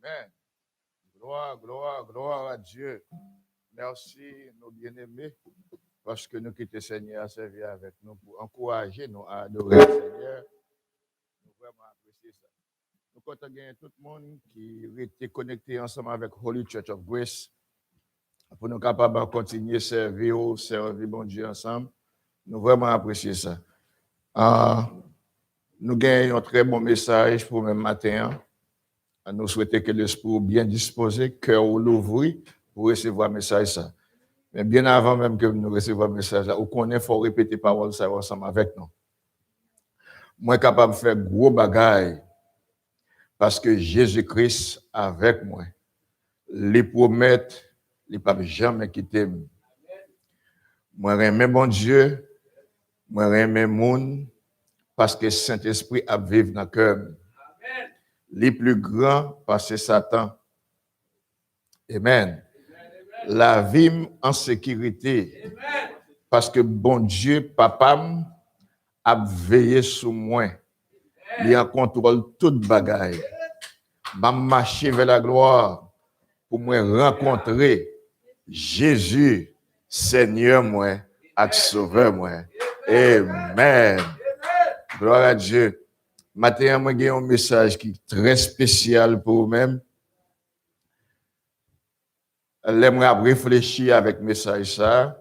Amen. Gloire, gloire, gloire à Dieu. Merci, nos bien-aimés, parce que nous quittons Seigneur à servir avec nous pour encourager nous à adorer le Seigneur. Nous vraiment apprécier ça. Nous comptons gagner tout le monde qui était connecté ensemble avec Holy Church of Grace pour nous capables de continuer à servir bon Dieu ensemble. Nous vraiment apprécier ça. Nous gagnons un très bon message pour le matin. Nous souhaitons que l'esprit bien disposé, cœur l'ouvrir pour recevoir le message. Ça. Mais bien avant même que nous recevions le message, là, il faut répéter parole ça ensemble avec nous. Moi, capable de faire gros bagaille parce que Jésus-Christ avec moi. Les promesses, il ne peut jamais quitter. Moi, j'aime bon Dieu, moi, j'aime le monde parce que Saint-Esprit a vécu dans le cœur. Les plus grands parce que Satan. Amen. La vie en sécurité. Parce que bon Dieu, papa, a veillé sur moi. Il en contrôle toute bagaille. Je marcher vers la gloire pour me rencontrer Jésus, Seigneur moi, et Sauveur moi. Amen. Gloire à Dieu. Maintenant, j'ai un message qui est très spécial pour vous-même. J'aimerais réfléchir avec le message ça.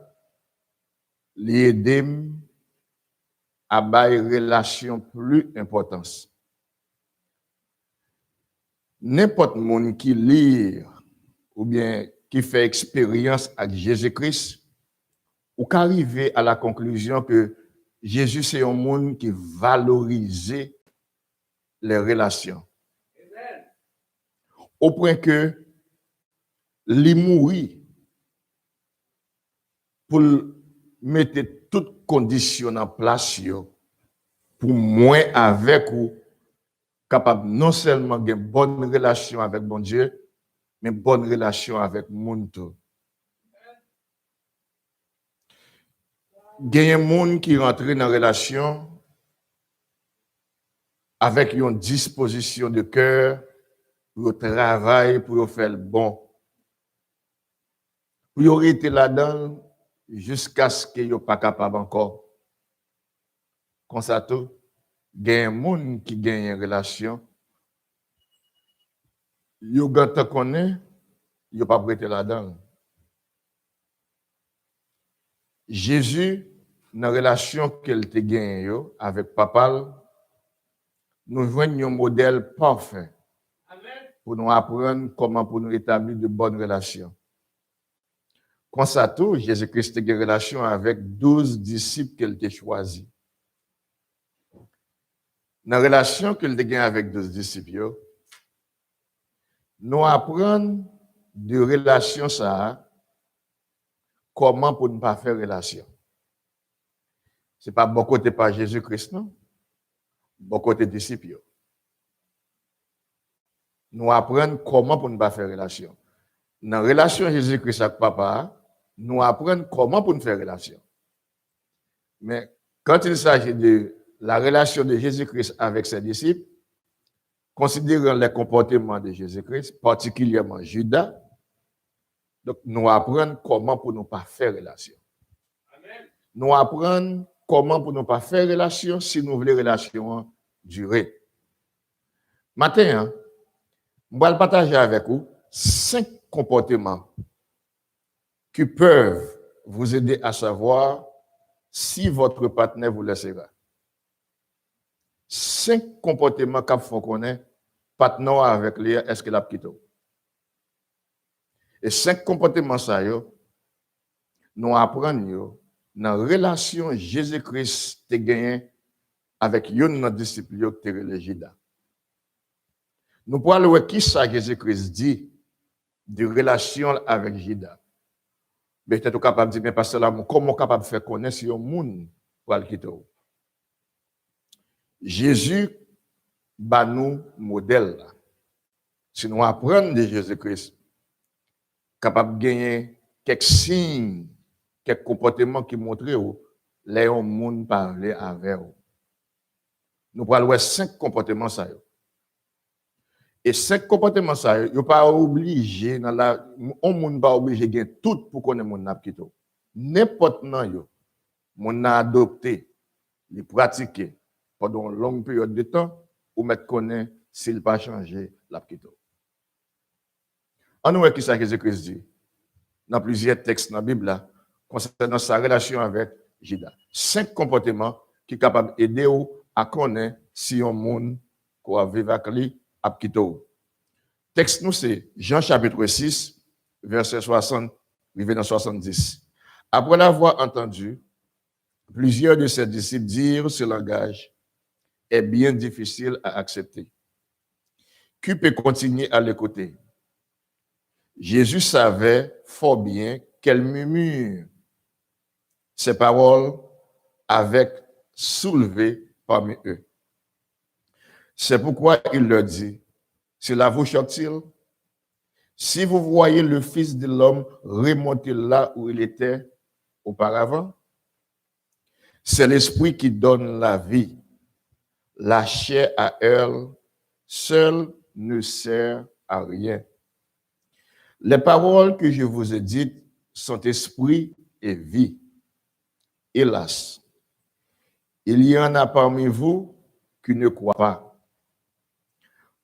L'aider à avoir une relation plus importante. N'importe monde qui lit ou bien qui fait expérience avec Jésus-Christ, ou qu'arriver à la conclusion que Jésus c'est un monde qui valorise les relations. Amen. Au point que il mourit pour mettre toutes conditions en place pour moi avec ou capable non seulement de bonne relation avec bon Dieu, mais bonne relation avec le monde. Il y a un monde qui rentre dans la relation avec une disposition de cœur pour travailler, pour faire le bon. Pour rester là-dedans jusqu'à ce qu'il ne soit pas capable encore. Comme ça, tout, il y a un monde qui gagne une relation. Il y a un connaît, il ne pas prêté là-dedans. Jésus, dans la relation qu'il a gagnée avec papa, nous voyons un modèle parfait pour nous apprendre comment pour nous établir de bonnes relations. Comme ça, tout, Jésus-Christ a une relation avec 12 disciples qu'il a choisis. Dans la relation qu'il a gagnée avec 12 disciples, nous apprenons de relation ça, comment pour ne pas faire relation. Ce n'est pas bon côté par Jésus-Christ, non? Bon côté disciples. Nous apprenons comment pour ne pas faire relation. Dans la relation Jésus-Christ avec papa, nous apprenons comment pour nous faire relation. Mais quand il s'agit de la relation de Jésus-Christ avec ses disciples, considérant les comportements de Jésus-Christ, particulièrement Judas, donc nous apprenons comment pour ne pas faire relation. Amen. Nous apprenons comment pour ne pas faire relation si nous voulons relation durer. Maintenant, je vais partager avec vous 5 comportements qui peuvent vous aider à savoir si votre partenaire vous laissera. 5 comportements qu'il faut connaître, partenaire avec lui, est-ce qu'il a quitté? Et 5 comportements, ça, nous apprenons dans la relation Jésus-Christ a gagné avec une disciple qui est religieux. Nous pourrons voir qui ça Jésus-Christ dit de relation avec Judas. Mais tu es capable de dire, mais pasteur là, comment capable de faire connaître si un monde pour le quitter? Jésus bat nous modèle. Si nous apprenons de Jésus-Christ, capable de gagner quelques signes, quelques comportements qui montrent les gens parler avec eux. Nous pourrons voir 5 comportements ça. Et 5 comportements ça, yo pas obligé dans la on monde pas obligé gain tout pour connaître mon n'a quitté. N'importe nan yo, mon a adopté, les pratiquer pendant une longue période de temps ou mettre connaît s'il pas changé la quitté. On nous qui ça Jésus-Christ dit dans plusieurs textes dans la Bible là concernant sa relation avec Judas. 5 comportements qui sont capables d'aider ou à connaître si un monde qu'on vivre avec lui a quitté. Texte nous c'est Jean chapitre 6 verset 60 dans 70. Après l'avoir entendu, plusieurs de ses disciples dirent ce langage est bien difficile à accepter. Qui peut continuer à l'écouter? Jésus savait fort bien qu'elle murmure ces paroles avec soulevé parmi eux. C'est pourquoi il leur dit, cela vous choque-t-il? Si vous voyez le Fils de l'homme remonter là où il était auparavant, c'est l'Esprit qui donne la vie. La chair à elle seule ne sert à rien. Les paroles que je vous ai dites sont esprit et vie. Hélas, il y en a parmi vous qui ne croient pas.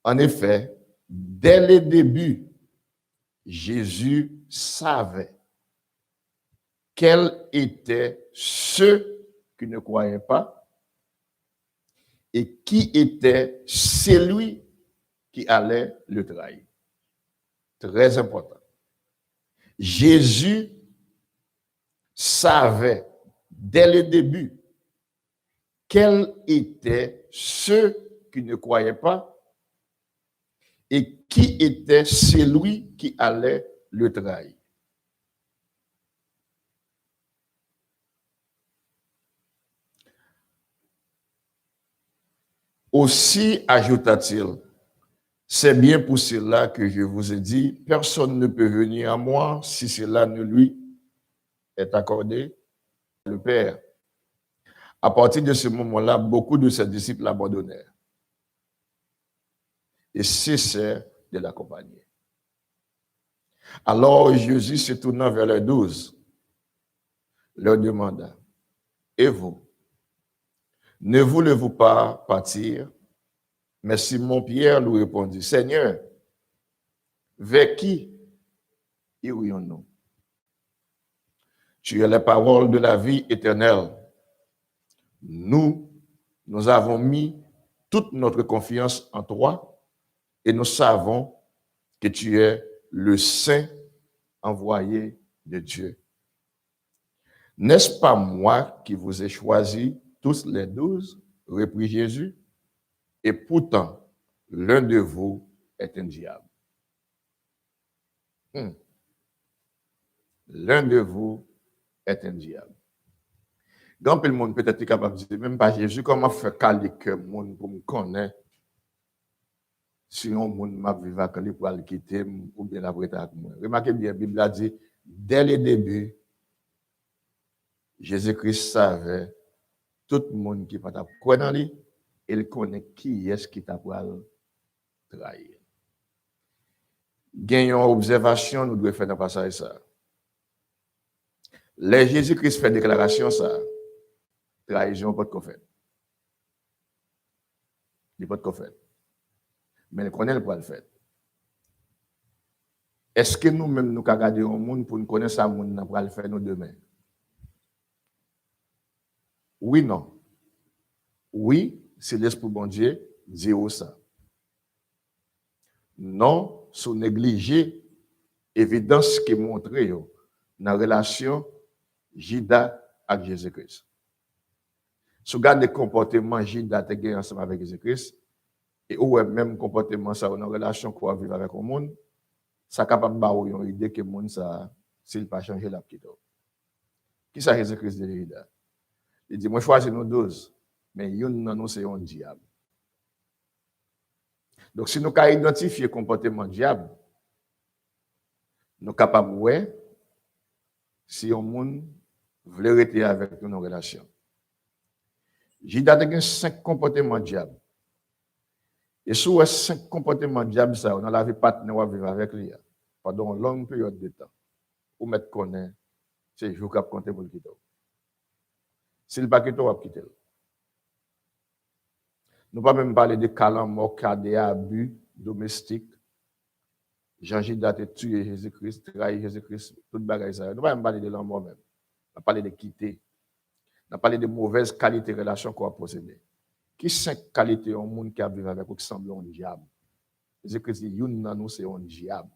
En effet, dès le début, Jésus savait quels étaient ceux qui ne croyaient pas et qui était celui qui allait le trahir. Très important. Jésus savait dès le début quels étaient ceux qui ne croyaient pas et qui était celui qui allait le trahir. Aussi, ajouta-t-il, c'est bien pour cela que je vous ai dit, personne ne peut venir à moi si cela ne lui est accordé le Père. À partir de ce moment-là, beaucoup de ses disciples l'abandonnèrent et cessèrent de l'accompagner. Alors Jésus se tournant vers les 12, leur demanda, et vous, ne voulez-vous pas partir? Mais Simon-Pierre lui répondit, Seigneur, vers qui irions-nous? Tu as les paroles de la vie éternelle. Nous avons mis toute notre confiance en toi et nous savons que tu es le Saint envoyé de Dieu. N'est-ce pas moi qui vous ai choisi tous les 12, reprit Jésus, et pourtant l'un de vous est un diable. L'un de vous est un diable. Donc, le monde peut-être capable de dire, même pas Jésus, comment faire caler que le monde pour me connaître si on monde m'a vivre avec lui pour le quitter ou bien la prêter avec moi. Remarquez bien, la Bible a dit, dès le début, Jésus-Christ savait tout le monde qui va croire dans lui, il connaît qui est-ce qui t'a pour trahir. Gagnons observation, nous devons faire dans le passage ça. Les Jésus-Christ fait déclaration ça. Trahison, pas de fait. Il pas de fait. Mais il connaît le point le fait. Est-ce que nous-mêmes, nous avons gardé un monde pour nous connaître ça, nous pour le faire nous demain? Oui, non. Oui, c'est l'Esprit bon Dieu, dit ça. Non, sous négliger évidence qui montre dans la relation Judas avec Jésus-Christ. Si vous regardez le comportement Judas ensemble avec Jésus-Christ, et où est même comportement ça dans la relation qu'on va vivre avec le monde, ça est capable de avoir une idée que le monde, s'il n'a pas changé la petite. Qui ça Jésus-Christ de Judas? Il dit, moi je choisis nos 12, mais il y en a nous, c'est un diable. Donc si nous avons identifié le comportement diable, nous sommes capables de voir si un monde veut rester avec nous dans une relation. Judas a 5 comportements diable. Et si vous avez 5 comportements diable ça, dans la vie partenaire, vous vivre avec lui pendant une longue période de temps. Vous mettre connaître, c'est le jour qu'il a compté pour le quitter. Si le pas quitter, vous quitter. Nous ne pouvons pas même parler de calamor, des abus domestiques. Jean-Judas a tué Jésus-Christ, trahi Jésus-Christ, tout le bagage. Nous ne pouvons pas même parler de l'amour même. On a parlé de quitter. On a parlé de mauvaises qualités de relation qu'on a possédées. Qui 5 qualités au monde qui a vécu avec ou qui semble un diable? Jésus-Christ dit, une dans nous, c'est un diable.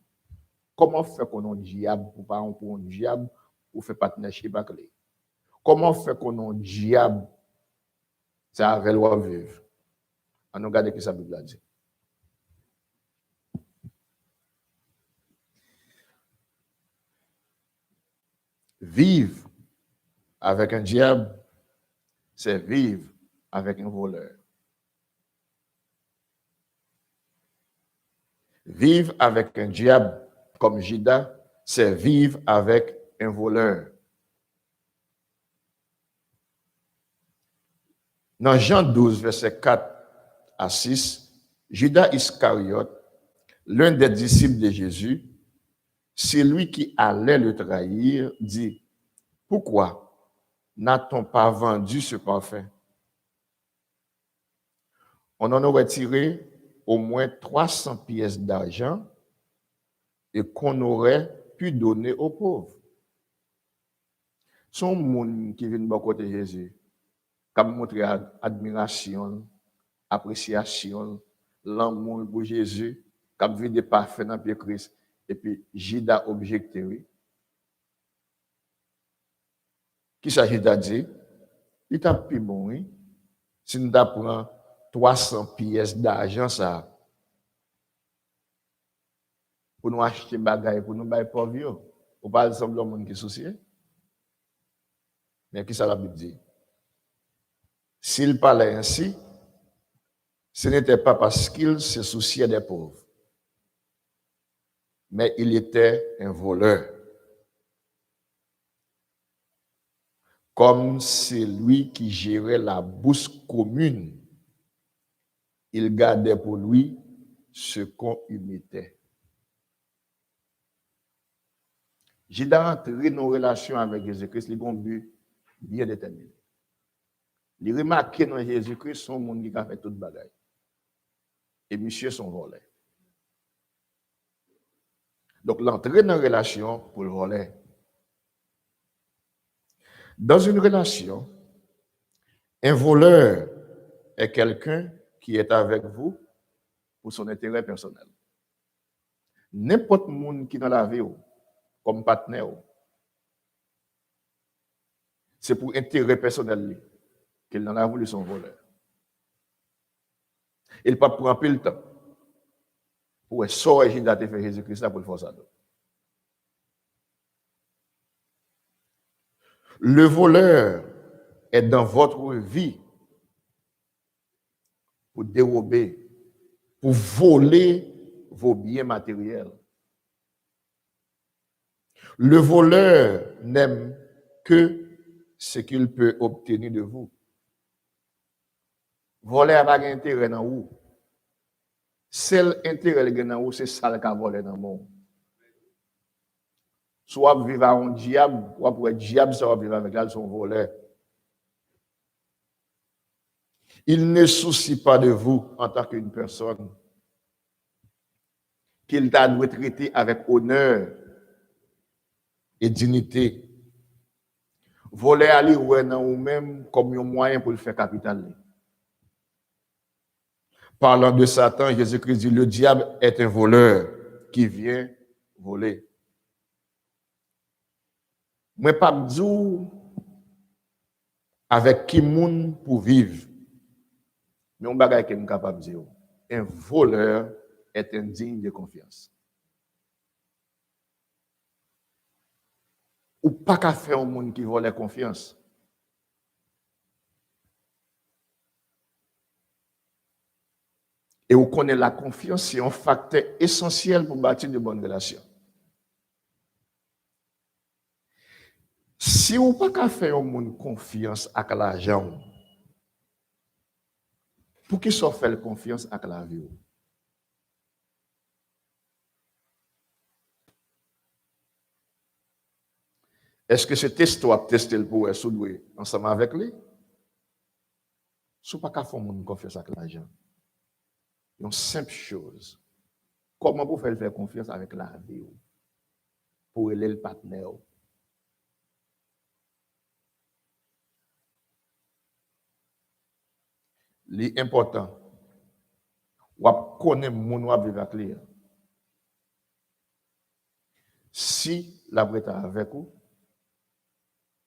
Comment faire qu'on a un diable pour pas pour un diable pour faire partnership avec lui? Comment faire qu'on a un diable? C'est avec le vivre. On nous regarde ce que sa Bible a dit. Vivre avec un diable, c'est vivre avec un voleur. Vivre avec un diable comme Judas, c'est vivre avec un voleur. Dans Jean 12, verset 4 à 6, Judas Iscariote, l'un des disciples de Jésus, c'est lui qui allait le trahir, dit, « Pourquoi n'a-t-on pas vendu ce parfum? On en aurait tiré au moins 300 pièces d'argent et qu'on aurait pu donner aux pauvres. » Son monde qui vient de côté Jésus, qui montré admiration, appréciation, l'amour pour Jésus, qui a vu des parfums dans le Christ, et puis Judas objecté, oui. Qui ça Judas dit? Il t'a plus bon, oui. Si nous apprenons 300 pièces d'argent, ça, pour nous acheter des bagages, pour nous bailler pauvres, ou pas ensemble le monde qui soucie. Mais qui ça la Bible dit? S'il parlait ainsi, ce n'était pas parce qu'il se souciait des pauvres, mais il était un voleur. Comme c'est lui qui gérait la bourse commune, il gardait pour lui ce qu'on y mettait. J'ai d'entrer nos relations avec Jésus-Christ, il a un but bien déterminé. Il remarque dans Jésus-Christ son monde qui a fait toute bagaille. Et monsieur son volet. Donc l'entrée dans une relation pour le volet. Dans une relation, un voleur est quelqu'un qui est avec vous pour son intérêt personnel. N'importe qui qui dans la vie comme partenaire, c'est pour intérêt personnel qu'il en a voulu son voleur. Il ne peut pas prendre le temps pour sortir de faire Jésus-Christ pour le faire ça. Le voleur est dans votre vie pour dérober, pour voler vos biens matériels. Le voleur n'aime que ce qu'il peut obtenir de vous. Voler n'a pas d'intérêt dans vous. Seul intérêt dans vous, c'est ça qui a volé dans le monde. Soit vivre à un diable, ou pour être diable, ça va vivre avec son voleur. Il ne soucie pas de vous en tant qu'une personne qu'il t'a dû traiter avec honneur et dignité. Voler à lui ou même comme un moyen pour le faire capital. Parlant de Satan, Jésus-Christ dit, le diable est un voleur qui vient voler. Moi, pas dire avec qui moun pour vivre. Mais on bagaille que je suis capable de dire. Un voleur est indigne de confiance. Ou pas qu'à faire un monde qui vole confiance. Et on connaît la confiance, c'est un facteur essentiel pour bâtir de bonnes relations. Si on pas qu'à faire un monde confiance avec l'argent, Pour qui soit fait confiance à la vie? Est-ce que ce test doit tester pour être soudé ensemble avec lui? Si vous ne pouvez pas faire confiance avec l'argent, une simple chose. Comment vous faire confiance avec la vie pour aider le partenaire? L'important, vous connaissez mon ou vivre avec lui. Si la prête avec vous,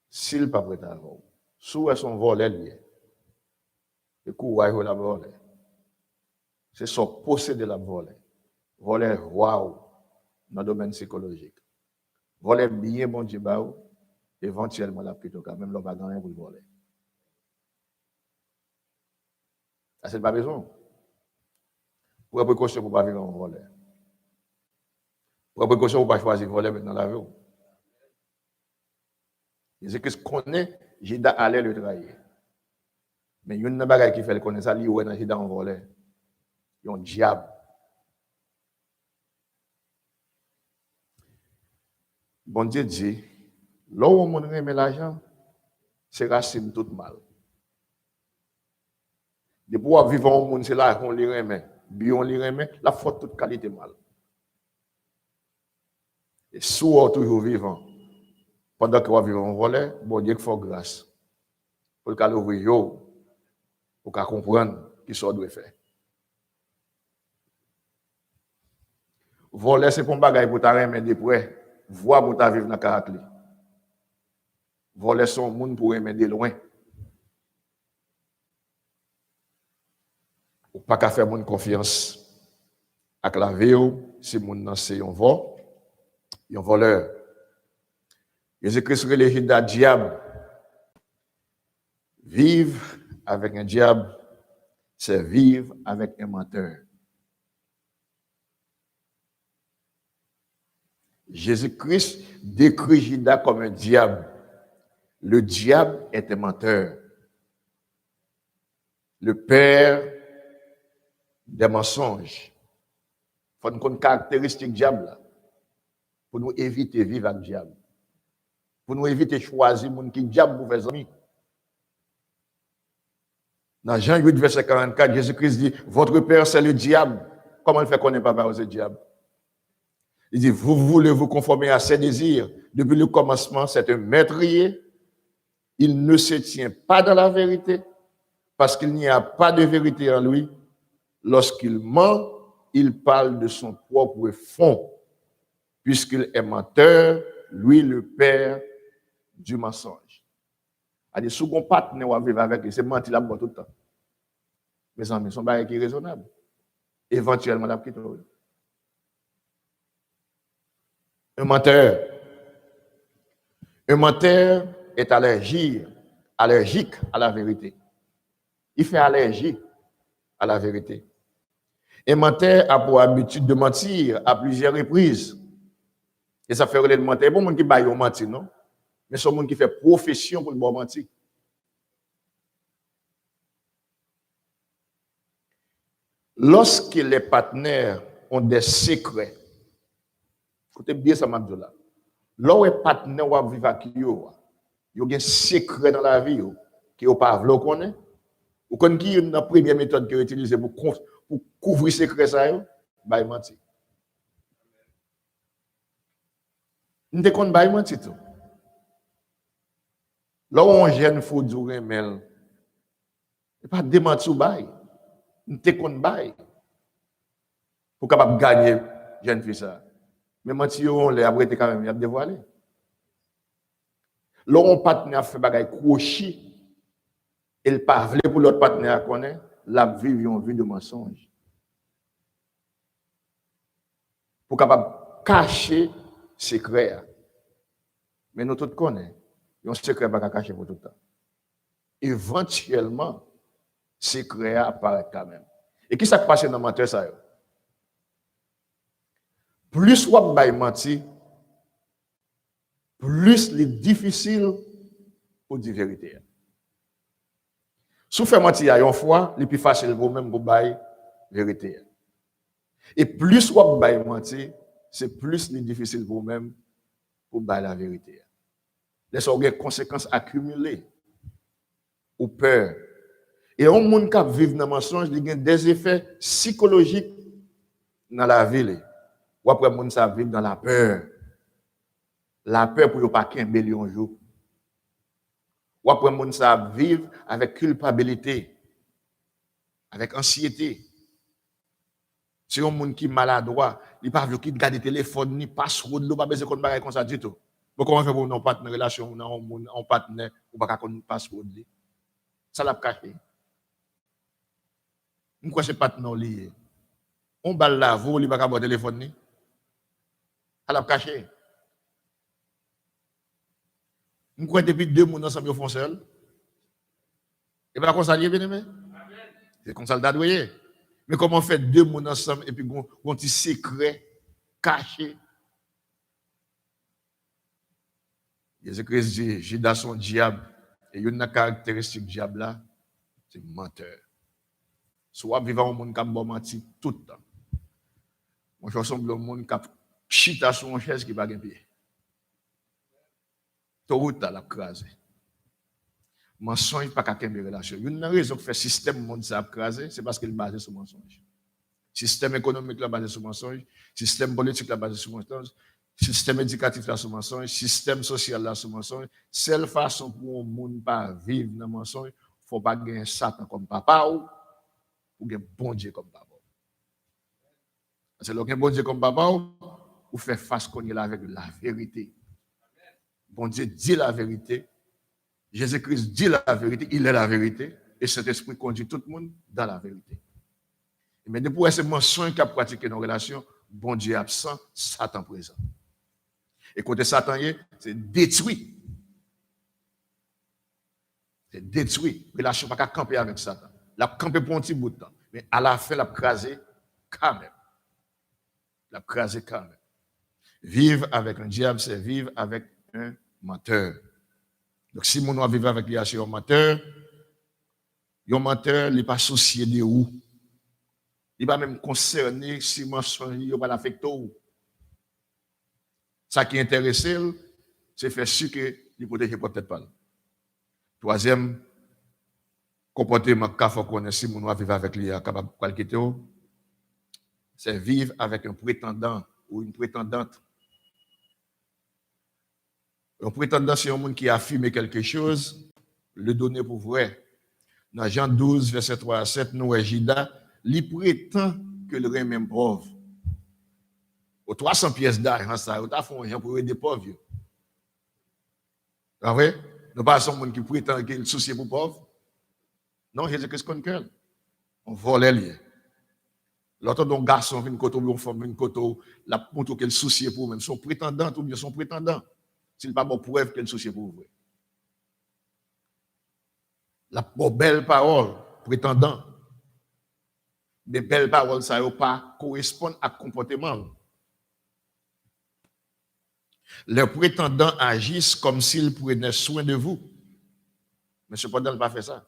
s'il pas prêt avec vous, si vous son volé lié, et que vous la volé, c'est son posséder la volée. Voler wow dans le domaine psychologique. Voler bien bon Dieu, éventuellement la plutôt quand même l'on va gagner pour voler. C'est pas besoin. Pour précaution pour ne pas vivre en voler. Pour précaution pour ne pas choisir voler dans la vie. Jésus-Christ connaît, j'ai allé le trahir. Mais il y a une bagaille qui fait le connaître ça, il y a un voler. Il y a un diable. Bon Dieu dit, là où on remet l'argent, c'est racine tout mal. De pouvoir vivre au monde, c'est là qu'on les remet. Bien on les remet, la faute toute qualité mal. Et soit toujours vivant, pendant qu'on va vivre en volet, bon Dieu qu'il faut grâce. Pour qu'elle ouvre pour qu'elle comprenne qui soit doit faire. Voler, c'est pour un bagage pour ta remettre de près. Voir pour ta vivre dans le caractère. Voler son monde pour remettre de loin. Ou pas qu'à faire mon confiance avec la vie, si mon c'est un vol, un voleur. Jésus-Christ relève d'un diable. Vivre avec un diable, c'est vivre avec un menteur. Jésus-Christ décrit Judas comme un diable. Le diable est un menteur. Le père des mensonges. Il faut une caractéristique diable pour nous éviter de vivre avec le diable. Pour nous éviter de choisir les gens qui diable pour faire amis. Dans Jean 8, verset 44, Jésus-Christ dit, votre père c'est le diable. Comment il fait qu'on n'est pas par le diable? Il dit, vous voulez vous conformer à ses désirs. Depuis le commencement, c'est un meurtrier. Il ne se tient pas dans la vérité parce qu'il n'y a pas de vérité en lui. Lorsqu'il ment, il parle de son propre fond, puisqu'il est menteur, lui le père du mensonge. Il dit, si on partenaire ou vivre avec lui, c'est mentir là tout le temps. Mes amis, son bagage qui est raisonnable. Éventuellement, la petite. Un menteur est allergique à la vérité. Il fait allergie à la vérité. Un menteur a pour habitude de mentir à plusieurs reprises. Et ça fait le menteur. Bon, monde qui baille au mentir, non? Mais c'est monde qui fait profession pour le bon mentir. Lorsque les partenaires ont des secrets, écoutez bien ça, Mabdoula. Lorsque les partenaires vivent avec eux, il y a des secrets dans la vie qui ne pas connaître. Ou quand qui est la première méthode que utilisée pour couvrir ces secrets, ça, bah, mentir. Nous ne connaissons pas mentir tout. Là où on jeune faut durer, mais il pas démentir bail. Nous ne connaissons pas pour capable gagner jeune fille ça. Mais mentir on les après quand même il a dévoilé. Là on partenaire fait bagay crochet, il pas veut pour l'autre partenaire connaît, la vivre une vie de mensonge. Pour capable cacher secret. Mais nous tous connaissons, un secret pas cacher pour tout le temps. Éventuellement, secret apparaît quand même. Et qui s'est passé dans le menteur ça? Plus on va mentir, plus c'est difficile pour dire vérité. Si vous faites mentir à une fois, il est plus facile pour vous-même pour bailler vérité. Et plus vous baillez mentir, c'est plus difficile pour vous-même pour bailler la vérité. Laissez-vous des conséquences accumulées ou peur. Et un monde qui vit dans le mensonge, il a des effets psychologiques dans la vie. Ou après, monde ça vit dans la peur. La peur pour ne pas qu'il y ait un jour. Ou après, monde ça vivre avec culpabilité, avec anxiété. C'est un monde qui est maladroit, il ne peut pas garder le téléphone, ni password, il ne peut pas besoin de faire comme ça du tout. Mais comment faire pour nous pas une relation, un partenaire, ou pas qu'on password? Ça l'a caché. Pourquoi ce n'est pas non lié? On balle la voix, il ne peut pas avoir le téléphone. Ça l'a caché. Pourquoi depuis 2 mois ensemble, ils font seul? Et pas comme ça, bien aimé? C'est comme ça le dadouye. Mais comment faire 2 mois ensemble et puis on petit secret caché? Jésus-Christ dit, Judas son diable. Et une caractéristique du diable là, c'est menteur. Soit vivant au monde qui a menti tout le temps. Moi, je ressemble au monde qui a chita sur une chaise qui n'a pas de pied. Tout route à la crase. Mensonge pas qu'à une relation. Une raison qui fait système monde ça crasé, c'est parce qu'il est basé sur mensonge. Système économique là basé sur mensonge, système politique là basé sur mensonge, système éducatif là sur mensonge, système social là sur mensonge. Seule façon pour un monde pas vivre dans mensonge, faut pas gagner Satan comme papa ou gagner bon Dieu comme papa. C'est le bon Dieu comme papa ou faire face qu'on est là avec la vérité. Bon Dieu dit la vérité. Jésus-Christ dit la vérité, il est la vérité, et cet esprit conduit tout le monde dans la vérité. Mais depuis ces mensonges qu'a pratiqué dans nos relations, bon Dieu absent, Satan présent. Et côté Satan, c'est détruit. C'est détruit. Relation pas qu'à camper avec Satan. La camper pour un petit bout de temps. Mais à la fin, la craser quand même. La craser quand même. Vivre avec un diable, c'est vivre avec un menteur. Donc, si mon vivre avec lui, c'est un menteur, il n'est pas soucié de où. Il n'est pas même concerné si mensonge il va l'affecter où. Ça qui est intéressé, c'est faire sûr que il protège peut-être pas. Troisième comportement qu'il faut connaître si mon vivre avec lui, capable de quitter, c'est vivre avec un prétendant ou une prétendante. Un prétendant, c'est un monde qui affirme quelque chose, le donner pour vrai. Dans Jean 12, verset 3 à 7, nous, Judas, il prétend que le reste même pauvre. Aux 300 pièces d'argent, ça, il a fait un pour aider les pauvres. Vous voyez? Nous pas un monde qui prétend qu'il soucie pour les pauvres. Non, Jésus-Christ connaît qu'elle. On vole lié. L'autre d'un garçon vient côté ou une femme vient côté la montre qu'elle soucie pour même son prétendant ou bien son prétendant. S'il pas bon preuve qu'elle soucie pour vous. La belle parole, prétendant. Des belles paroles, ça ne pas correspondre à comportement. Les prétendants agissent comme s'ils prenaient soin de vous. Mais cependant, ils n'ont pas fait ça.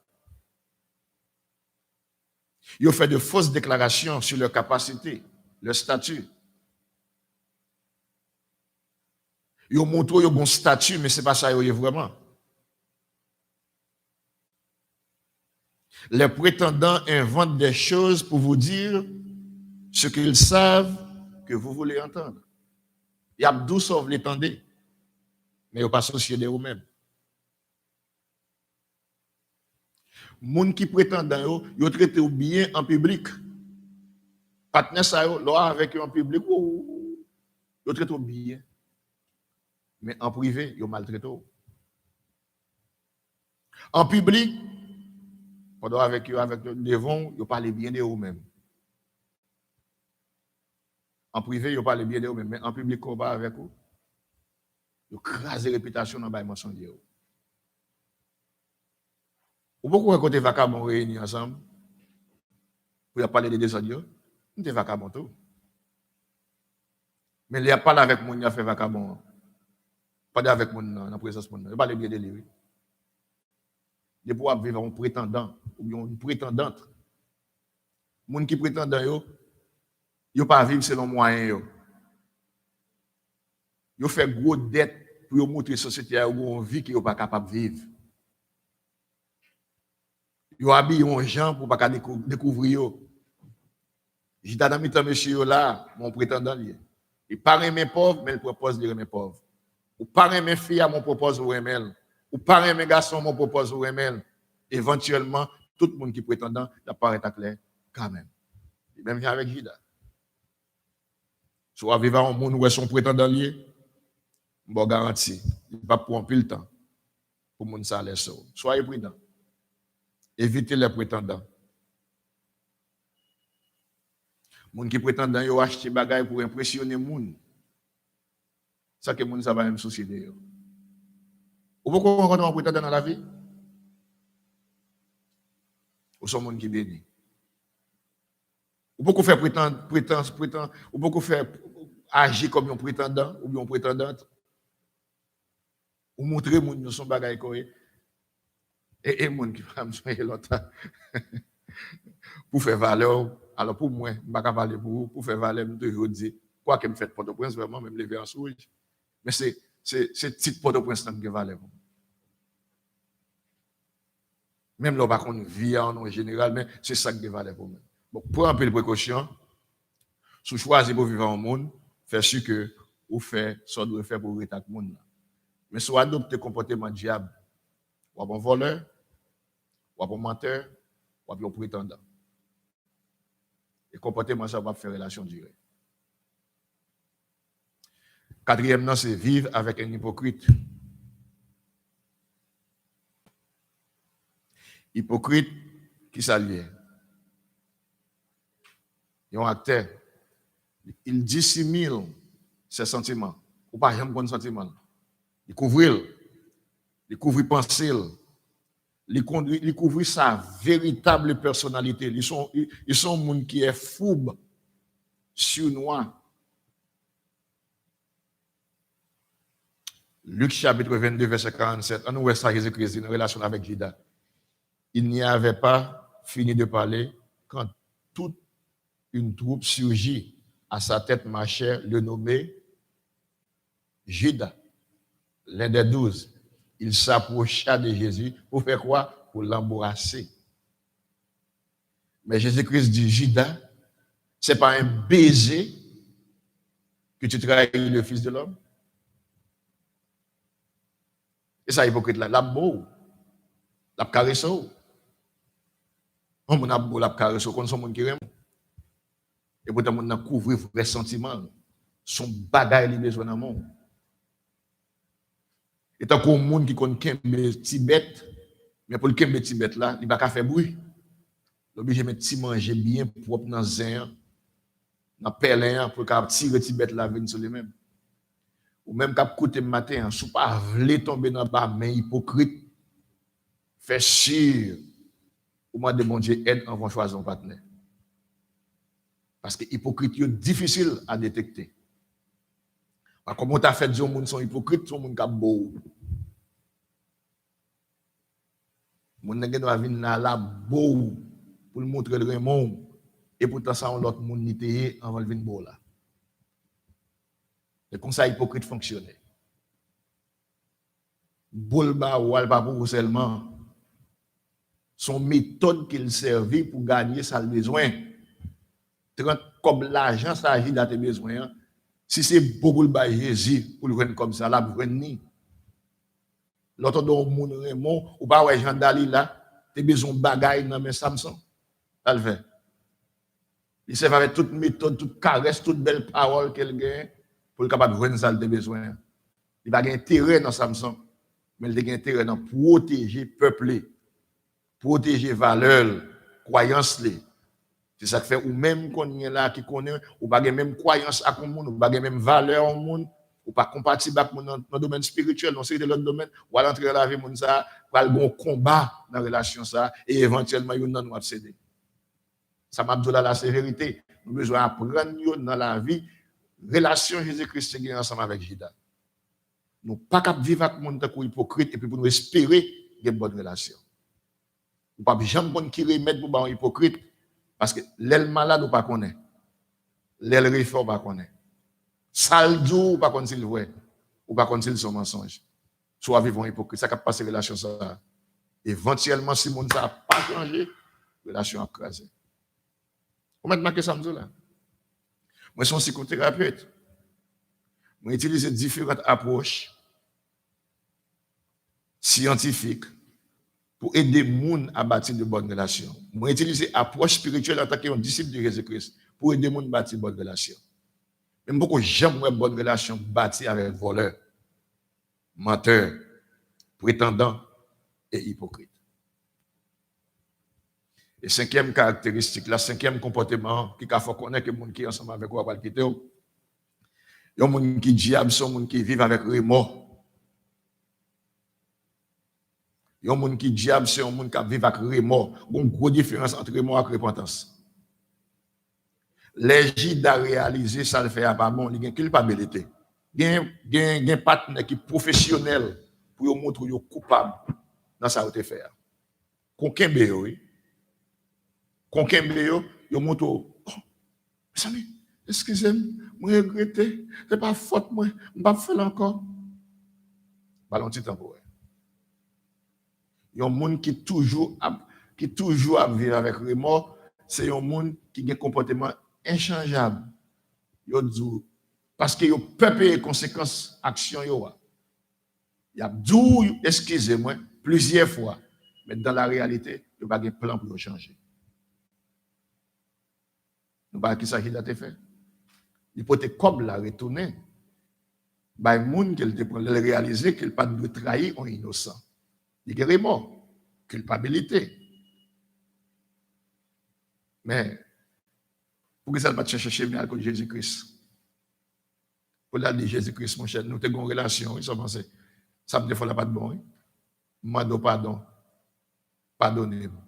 Ils ont fait de fausses déclarations sur leur capacité, leur statut. Ils ont montré qu'ils ont un statut, mais ce n'est pas ça qu'ils ont vraiment. Les prétendants inventent des choses pour vous dire ce qu'ils savent que vous voulez entendre. Il y a d'où ça vous l'étendez, mais ils n'ont pas associé de vous-même. Les gens qui prétendent, ils traitent bien en public. Partenaires, ça, avec eux en public, ils traitent bien. Mais en privé, ils maltraitent. En public, pendant avec eux, avec devant, ils parlent bien de eux-mêmes. En privé, ils parlent bien de eux-mêmes, mais en public, ils parlent avec eux. Ils crasent la réputation dans le mensonge. Ou beaucoup côté vacabon réunis ensemble pour parler de deux autres, nous sommes vacabon tout. Mais il n'y a pas avec moi, il a fait vacabon. Pas avec moi dans la présence de moi. Il parle bien de lui. de pouvoir vivre un prétendant ou bien une prétendante. Les gens qui prétendent, ils ne pas vivre selon moyen. Ils font gros dettes pour montrer à la société une vie qu'ils ne sont pas capables de vivre. Ils habillent les gens pour ne pas découvrir. J'ai dans mes temps, monsieur, là, mon prétendant. Il paraît mes pauvres, mais il propose de mes pauvres. Ou paraît mes filles, mon propose de mes ou paraît mes garçons, mon propose de mes éventuellement, tout le monde qui prétendant, apparaît à clair quand même. Même avec Jida. Soit vivre un monde où son prétendant lié, bon garantie, il va prendre plus le temps pour mon salaire. Soyez prudents. Évitez les prétendants. Les gens qui prétendent qu'ils achètent des bagages pour impressionner les gens. Ça que les gens ça va même soucier de eux. Ou pourquoi on rencontre un prétendant dans la vie? Ou sont les gens qui bénissent. Ou beaucoup faire prétendre, ou beaucoup faire agir comme un prétendant ou bien une prétendante. Ou montrer aux gens son bagage correct. Et les gens qui va me soigner longtemps. Pour faire valeur, alors pour moi, je ne vais pas parler pour faire valeur, je toujours dire, quoi que me fait Port-au-Prince, vraiment, même lever en souris. Mais c'est titre Port-au-Prince qui a valeur. Même là, par contre, vie en général, mais c'est ça qui a valeur pour moi. Donc, pour un peu de précaution, si vous choisissez pour vivre en monde, faites sûr que vous faites ce que vous devez faire pour vivre dans le monde. Mais si vous adoptez le comportement diable, ou un voleur, ou un menteur, ou un prétendant. Et comportement, ça va faire relation durée. Quatrièmement, c'est vivre avec un hypocrite. Hypocrite qui s'allie. Il y a un acteur. Il dissimule ses sentiments. Ou pas jamais bon sentiment. Il couvre pensée. Il couvre sa véritable personnalité. Ils sont gens qui est fourbe, surnois. Luc chapitre 22, verset 47. On voit ça Jésus-Christ en relation avec Judas. Il n'y avait pas fini de parler quand toute une troupe surgit. À sa tête marchait le nommé Judas, l'un des 12. Il s'approcha de Jésus pour faire quoi? Pour l'embrasser. Mais Jésus-Christ dit, Judas, ce n'est pas un baiser que tu trahis le Fils de l'homme. Et ça, hypocrite là, la beau, la caresse. On a beau la caresse, comme son monde qui aime. Et pourtant, on a couvert les sentiments. Son bagage est besoin dans le monde. Et tant qu'on monde qui connaît Kembe Tibet, mais pour le Kembe Tibet là, il ne va pas faire bruit. L'obligé de mettre petit manger bien propre dans zin, dans pelin pour qu'il tire Tibet là venir sur lui-même. Ou même quand côté matin, si pas vle tomber dans bas main hypocrite, fait sûr ou moi de bon Dieu aide avant choisir un partenaire. Parce que hypocrite est difficile à détecter. Comment tu as fait dire que les gens sont hypocrites, sont gens qui beau. Les gens doivent venir là beau pour montrer le monde. Et pourtant, ça, l'autre monde n'était avant de venir beau là. Le conseil hypocrite fonctionnait. Bolba ou alba pour seulement son méthode qu'il servait pour gagner sa besoin. Comme l'argent s'agit de tes besoins. Si c'est beaucoup de Jésus pour le rendre comme ça, là, vous ni. L'autre don moun Raymond ou pas ouais Jean Dali là, tes besoin bagaille dans mes Samson. Ça le fait. Il sert avec toute méthode, toute caresse, toute belle parole qu'elle gagne pour le capable de rendre ça tes besoins. Il va gagner intérêt dans Samson, mais il a intérêt dans protéger peuple, protéger valeur, croyance les. C'est ça qui fait ou même qu'on est là qui connaît ou pas même croyance à monde, ou pas même valeur au monde. Ou pas compatible avec dans le domaine spirituel, dans l'autre domaine, ou à l'entrée de la vie, ça va un combat dans la relation, ça, et éventuellement, il y a un céder. Ça m'a dit la sévérité. Nous avons besoin d'apprendre dans la vie, relation Jésus-Christ qui est ensemble avec Judas. Nous ne pouvons pas vivre avec le monde hypocrite et puis pour nous espérer des bonnes relations. Ou pas jamais qui remettre pour un hypocrite parce que l'aile malade ou pas connaît. L'aile réfort pas connaît. Saldo ou pas connaît s'il vrai ou pas connaît s'il son mensonge. Soit vivant hypocrite, ça cap passer relation ça. Éventuellement si monde ça pas changé, relation a crasé. Comment marquer ça là? Moi je suis psychothérapeute. Moi utilise différentes approches scientifiques pour aider les gens à bâtir de bonnes relations. Moi, utiliser l'approche spirituelle en tant qu'un disciple de Jésus-Christ pour aider les gens à bâtir de bonnes relations. Même beaucoup j'aime une bonne relation bâtie avec voleurs, menteurs, prétendants et hypocrites. Et cinquième caractéristique, la cinquième comportement qui faut connaître que les gens qui sont ensemble avec vous va quitter. Il y a des gens qui diable, sont des gens qui vivent avec remords. Il y a des gens qui diable, c'est des gens qui vivent avec remords. Il y a une grosse différence entre remords et repentance. Les gens à réaliser ça le fait à pas bon, il y a une culpabilité. Il y a un partenaire qui est professionnel pour montrer qu'il est coupable dans ça que fait. Conquin oui. Conquin il montre oh, mes amis, excusez-moi, je regrette, c'est pas faute moi, je ne vais pas faire encore. Ballon petit temps pour il y a un monde qui toujours a vivre avec remords, c'est un monde qui a un comportement inchangeable. Parce que yo peut payer conséquences action yo. Il y a dit excusez-moi plusieurs fois, mais dans la réalité, il n'y a pas de plan pour changer. Nous pas qui s'agit de faire. Il peut être comme la retourner. Bah monde qui le réaliser qu'il pas de trahir un innocent. Il est mort, culpabilité. Mais pour que ça ne pas chercher bien avec Jésus-Christ. Pour la dire Jésus-Christ, mon cher, nous avons une relation, ils sont pensés. Ça me défaut pas de bon. Mando pardon. Pardonnez-vous.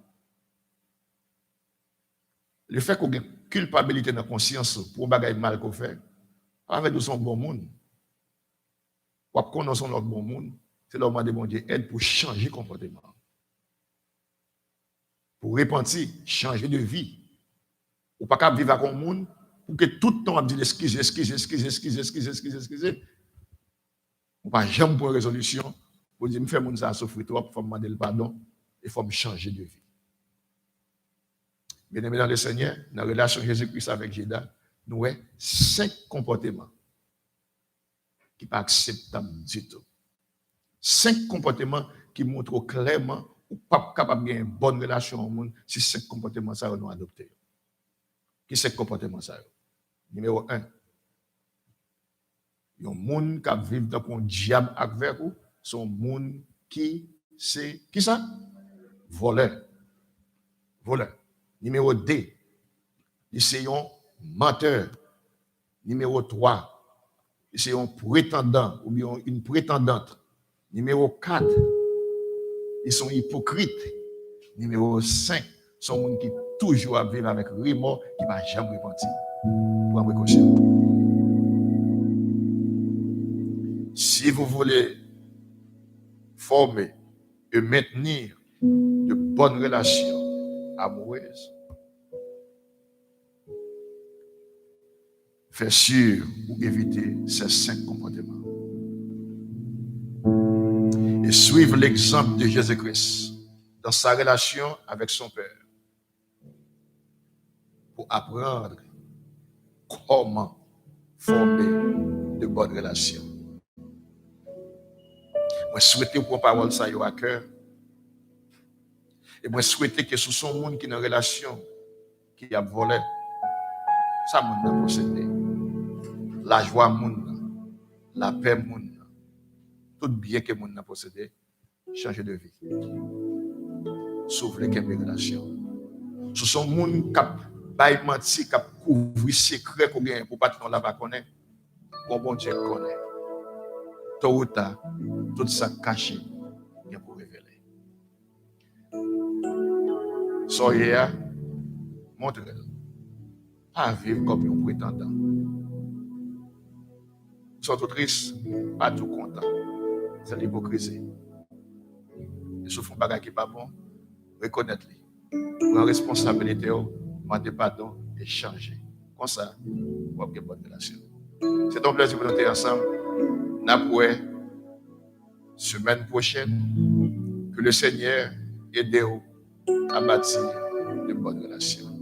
Le fait qu'on ait culpabilité dans la conscience pour un mal qu'on fait, avec nous son bon monde. Ou qu'on nous son notre bon monde, c'est leur demander bon Dieu aide pour changer comportement. Pour repentir, changer de vie. Ou pas vivre avec un monde pour que tout le temps on dit excusez. On pas jamais pour une résolution pour dire me faire monde ça souffrir trop, faut me demander le pardon et faut me changer de vie. Bien-aimés dans le Seigneur, dans la relation de Jésus-Christ avec Jésus, nous avons 5 comportements qui ne sont pas acceptables du tout. 5 comportements qui montrent clairement ou pas capable d'avoir une bonne relation au monde si 5 comportements ça nous adoptés. Qui 5 comportements ça? Numéro 1. Il y a un monde qui vit dans un diable avec vous, c'est un monde qui c'est qui ça? Voleur. Voleur. Numéro 2, c'est un menteur. Numéro 3, c'est un prétendant ou bien une prétendante. Numéro 4, ils sont hypocrites. Numéro 5, sont gens qui toujours vivent avec remords, qui ne va jamais repentir. Pour un précaution. Si vous voulez former et maintenir de bonnes relations amoureuses, faites sûr ou éviter ces 5 comportements. Et suivre l'exemple de Jésus-Christ dans sa relation avec son Père pour apprendre comment former de bonnes relations. Moi, souhaite pour parole ça à cœur. Et moi, souhaite que ce soit un monde qui est en relation, qui a volé, ça monde possédé. La joie monde, la paix monde, tout bien que monde possédé, changer de vie. Sauf les relations. Ce sont des gens qui bail menti, qui couvrir secret qu'on gagne pour pas qu'on la pas connaître. Bon Dieu connaît. Tôt ou tard, tout ça caché, il pour révéler. Soyez montrez-le. Pas vivre comme un prétendant. Sont tout triste, pas tout content. C'est l'hypocrisie. Et sauf un bagage qui n'est pas bon, reconnaître, prendre responsabilité, demander pardon et changer. Comme ça, pour avoir une bonne relation. C'est un plaisir pour nous être ensemble. Nous semaine prochaine, que le Seigneur aide à bâtir de bonnes relations.